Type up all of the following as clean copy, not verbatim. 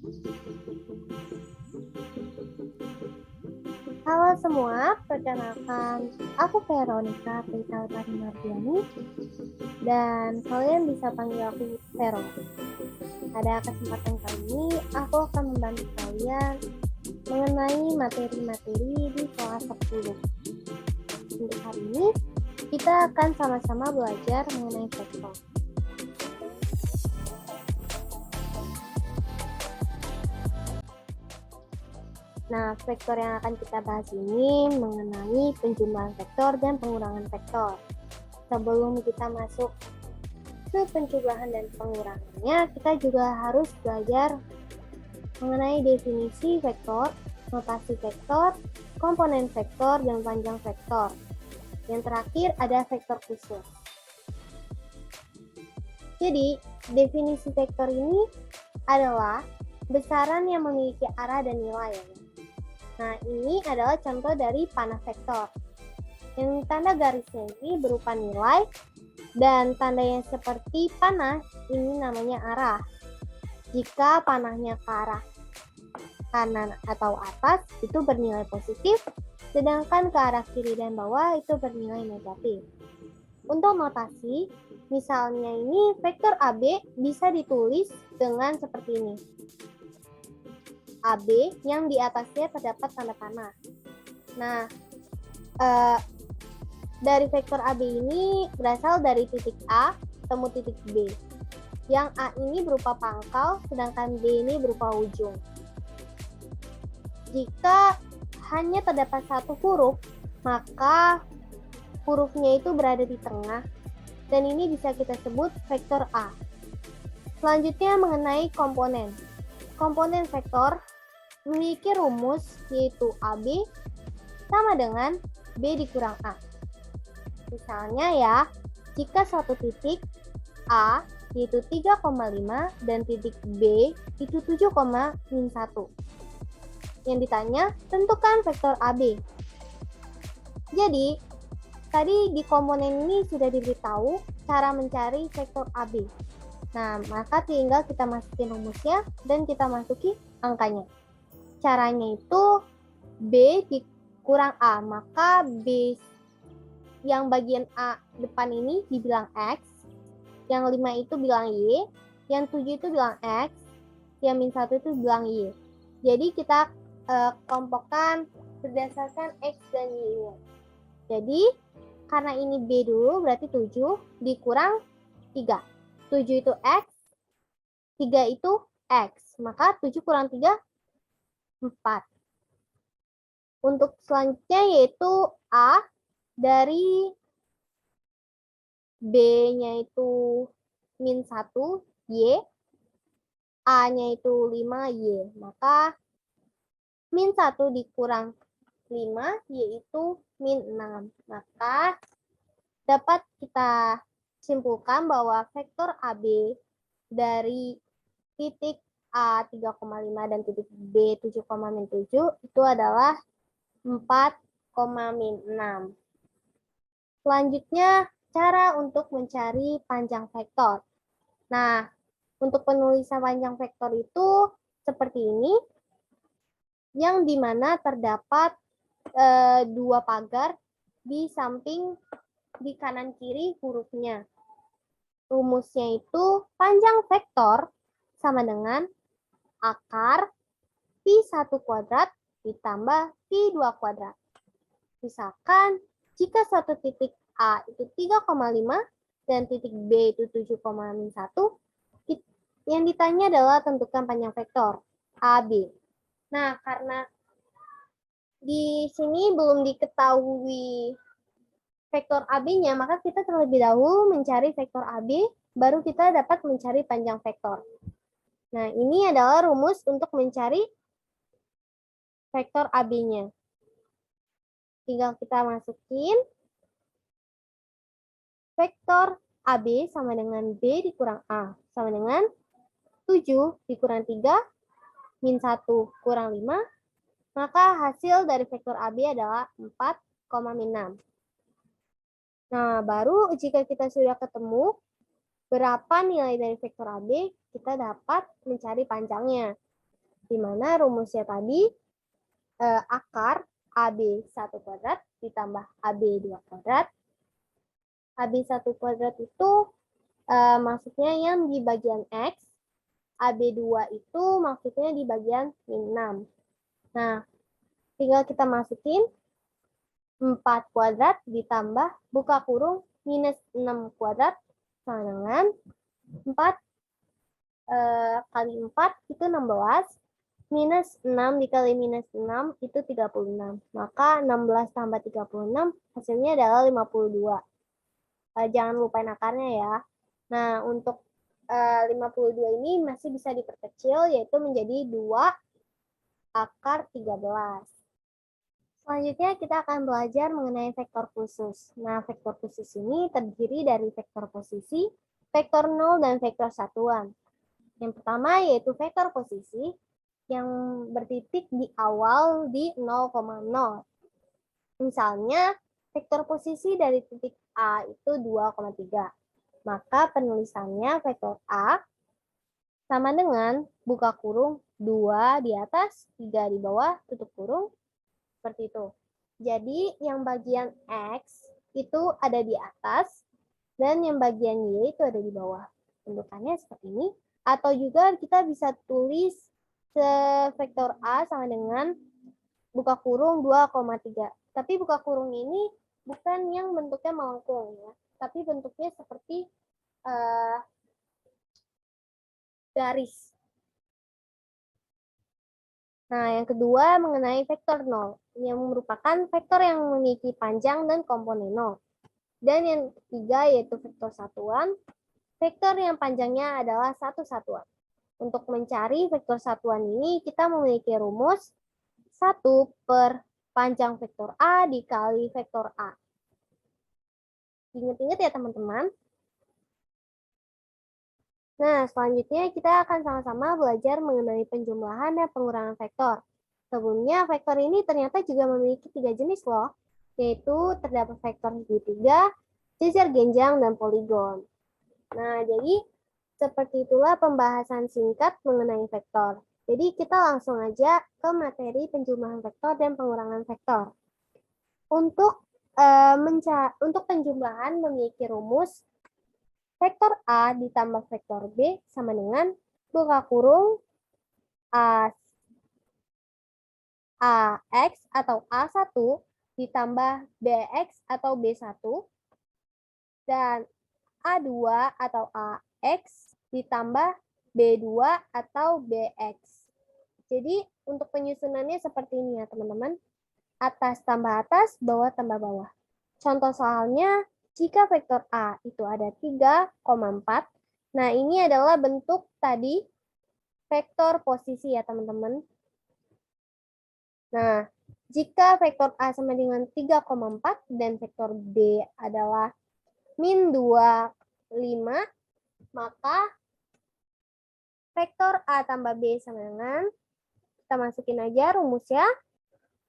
Halo semua, perkenalkan aku Veronica Pritautari Mardiani dan kalian bisa panggil aku Vero. Pada kesempatan kali ini, aku akan membantu kalian mengenai materi-materi di kelas 10. Untuk hari ini, kita akan sama-sama belajar mengenai vektor. Nah, vektor yang akan kita bahas ini mengenai penjumlahan vektor dan pengurangan vektor. Sebelum kita masuk ke penjumlahan dan pengurangannya, kita juga harus belajar mengenai definisi vektor, notasi vektor, komponen vektor, dan panjang vektor. Yang terakhir ada vektor khusus. Jadi, definisi vektor ini adalah besaran yang memiliki arah dan nilai. Nah, ini adalah contoh dari panah vektor. Yang tanda garisnya ini berupa nilai, dan tanda yang seperti panah ini namanya arah. Jika panahnya ke arah kanan atau atas, itu bernilai positif, sedangkan ke arah kiri dan bawah itu bernilai negatif. Untuk notasi, misalnya ini vektor AB bisa ditulis dengan seperti ini. AB yang di atasnya terdapat tanda panah. Nah, dari vektor AB ini berasal dari titik A temu titik B. Yang A ini berupa pangkal, sedangkan B ini berupa ujung. Jika hanya terdapat satu huruf, maka hurufnya itu berada di tengah, dan ini bisa kita sebut vektor A. Selanjutnya mengenai komponen. Komponen vektor memiliki rumus yaitu AB sama dengan B dikurang A. Misalnya ya, jika suatu titik A yaitu 3,5 dan titik B itu 7,1. Yang ditanya, tentukan vektor AB. Jadi, tadi di komponen ini sudah diberitahu cara mencari vektor AB. Nah, maka tinggal kita masukin rumusnya dan kita masuki angkanya. Caranya itu B dikurang A, maka B yang bagian A depan ini dibilang X, yang 5 itu bilang Y, yang 7 itu bilang X, yang min 1 itu bilang Y. Jadi kita kelompokkan berdasarkan X dan Y-nya. Jadi, karena ini B dulu, berarti 7 dikurang 3. 7 itu X, 3 itu X, maka 7 kurang 3, 4. Untuk selanjutnya yaitu A dari B-nya itu min 1, Y, A-nya itu 5, Y. Maka min 1 dikurang 5, yaitu min 6. Maka dapat kita simpulkan bahwa vektor AB dari titik A 3,5 dan titik B 7,7 itu adalah 4, min 6. Selanjutnya, cara untuk mencari panjang vektor. Nah, untuk penulisan panjang vektor itu seperti ini, yang dimana terdapat dua pagar di samping di kanan kiri hurufnya. Rumusnya itu panjang vektor sama dengan akar pi 1 kuadrat ditambah pi 2 kuadrat. Misalkan jika suatu titik A itu 3,5 dan titik B itu 7,1, yang ditanya adalah tentukan panjang vektor AB. Nah, karena di sini belum diketahui vektor AB-nya, maka kita terlebih dahulu mencari vektor AB, baru kita dapat mencari panjang vektor. Nah, ini adalah rumus untuk mencari vektor AB-nya. Tinggal kita masukin vektor AB sama dengan B dikurang A, sama dengan 7 dikurang 3, min 1 kurang 5, maka hasil dari vektor AB adalah 4, min 6. Nah, baru jika kita sudah ketemu berapa nilai dari vektor AB, kita dapat mencari panjangnya. di mana rumusnya tadi akar AB 1 kuadrat ditambah AB 2 kuadrat. AB 1 kuadrat itu maksudnya yang di bagian X, AB2 itu maksudnya di bagian min 6. Nah, tinggal kita masukin 4 kuadrat ditambah buka kurung minus 6 kuadrat sama dengan 4 kali 4 itu 16, minus 6 dikali minus 6 itu 36. Maka 16 tambah 36 hasilnya adalah 52. Jangan lupain akarnya ya. Nah, untuk 52 ini masih bisa diperkecil, yaitu menjadi 2 akar 13. Selanjutnya kita akan belajar mengenai vektor khusus. Nah, vektor khusus ini terdiri dari vektor posisi, vektor nol, dan vektor satuan. Yang pertama yaitu vektor posisi yang bertitik di awal di 0,0. Misalnya, vektor posisi dari titik A itu 2,3. Maka penulisannya vektor A sama dengan buka kurung 2 di atas, 3 di bawah, tutup kurung, seperti itu. Jadi yang bagian X itu ada di atas, dan yang bagian Y itu ada di bawah. Bentukannya seperti ini. Atau juga kita bisa tulis vektor A sama dengan buka kurung 2,3. Tapi buka kurung ini bukan yang bentuknya melengkung ya, tapi bentuknya seperti garis. Nah, yang kedua mengenai vektor 0, yang merupakan vektor yang memiliki panjang dan komponen 0. Dan yang ketiga yaitu vektor satuan, vektor yang panjangnya adalah satu satuan. Untuk mencari vektor satuan ini, kita memiliki rumus 1 per panjang vektor A dikali vektor A. Ingat-ingat ya teman-teman. Nah, selanjutnya kita akan sama-sama belajar mengenai penjumlahan dan pengurangan vektor. Sebelumnya, vektor ini ternyata juga memiliki 3 jenis loh, yaitu terdapat vektor segitiga, jajar genjang, dan poligon. Nah, jadi seperti itulah pembahasan singkat mengenai vektor. Jadi kita langsung aja ke materi penjumlahan vektor dan pengurangan vektor. Untuk penjumlahan memiliki rumus vektor A ditambah vektor B sama dengan buka kurung AX atau A1 ditambah BX atau B1 dan A2 atau AX ditambah B2 atau BX. Jadi untuk penyusunannya seperti ini ya teman-teman. Atas tambah atas, bawah tambah bawah. Contoh soalnya, jika vektor A itu ada 3,4, nah ini adalah bentuk tadi vektor posisi ya teman-teman. Nah, jika vektor A sama dengan 3,4 dan vektor B adalah min 2,5, maka vektor A tambah B sama dengan, kita masukin aja rumusnya,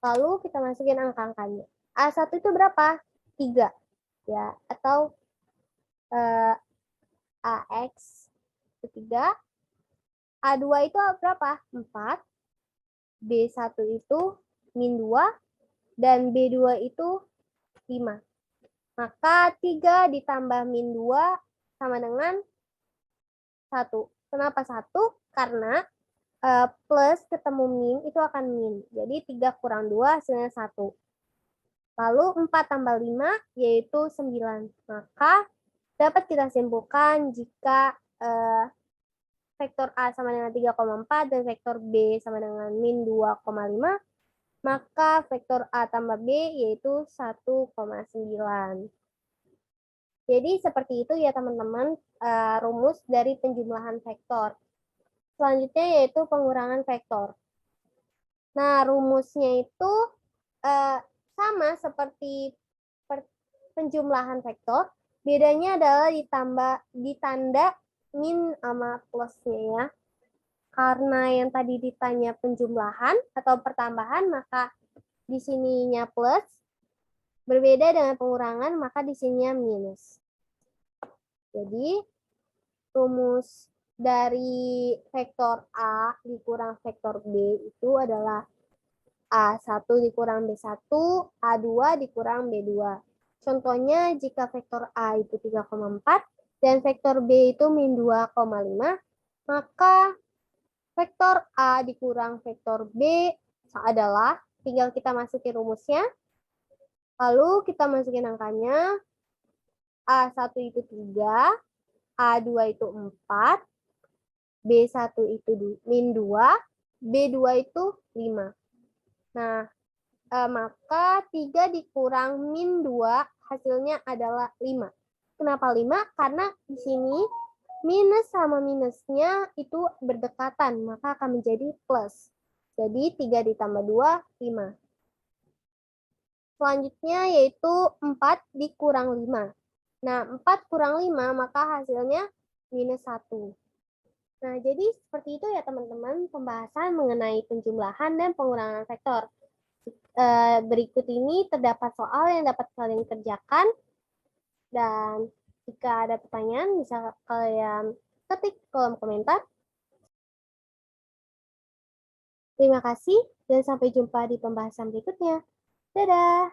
lalu kita masukin angka-angkanya. A1 itu berapa? 3. Ya, atau AX itu 3. A2 itu berapa? 4. B1 itu min 2. Dan B2 itu 5. Maka 3 ditambah min 2 sama dengan 1. Kenapa 1? Karena plus ketemu min itu akan min. Jadi 3 kurang 2 hasilnya 1. Lalu 4 tambah 5 yaitu 9. Maka dapat kita simpulkan jika vektor A sama dengan 3,4 dan vektor B sama dengan min 2,5, maka vektor A tambah B yaitu 1,9. Jadi seperti itu ya teman-teman rumus dari penjumlahan vektor. Selanjutnya yaitu pengurangan vektor. Nah, rumusnya itu sama seperti penjumlahan vektor, bedanya adalah ditanda min sama plusnya ya. Karena yang tadi ditanya penjumlahan atau pertambahan, maka di sininya plus. Berbeda dengan pengurangan, maka di sininya minus. Jadi, rumus dari vektor A dikurang vektor B itu adalah A1 dikurang B1, A2 dikurang B2. Contohnya jika vektor A itu 3,4 dan vektor B itu min 2,5, maka vektor A dikurang vektor B adalah, tinggal kita masukin rumusnya, lalu kita masukin angkanya, A1 itu 3, A2 itu 4, B1 itu min 2, B2 itu 5. Nah, maka 3 dikurang min 2 hasilnya adalah 5. Kenapa 5? Karena di sini minus sama minusnya itu berdekatan, maka akan menjadi plus. Jadi 3 ditambah 2, 5. Selanjutnya yaitu 4 dikurang 5. Nah, 4 kurang 5 maka hasilnya minus 1. Nah, jadi seperti itu ya teman-teman pembahasan mengenai penjumlahan dan pengurangan vektor. Berikut ini terdapat soal yang dapat kalian kerjakan, dan jika ada pertanyaan bisa kalian ketik kolom komentar. Terima kasih dan sampai jumpa di pembahasan berikutnya. Dadah!